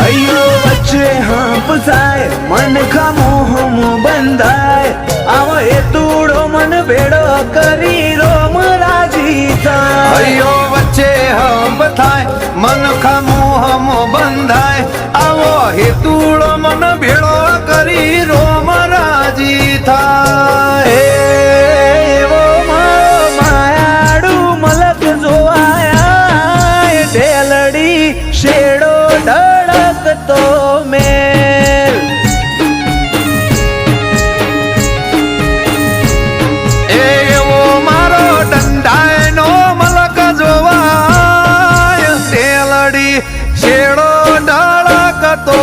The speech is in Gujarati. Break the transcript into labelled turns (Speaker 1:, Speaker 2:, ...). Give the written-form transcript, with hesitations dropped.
Speaker 1: હૈયો વચ્ચે હાંપ થાય મન ખામોહમ બંધાય આવો એ તૂડો મન ભેડો કરી રોમ રાજી થાય
Speaker 2: હૈયો વચ્ચે હંપ થાય મન ખામોહમ બંધાય આવો હેતુળો મન ભેળો કરી રોમ રાજી થાય
Speaker 1: એવો માયાડુ મલક જોવાયા ઢેલડી શેડો ધડકતો મેલ
Speaker 2: એવો મારો દંડાયનો મલક જોવાય તેલડી શેડો ઢળકતો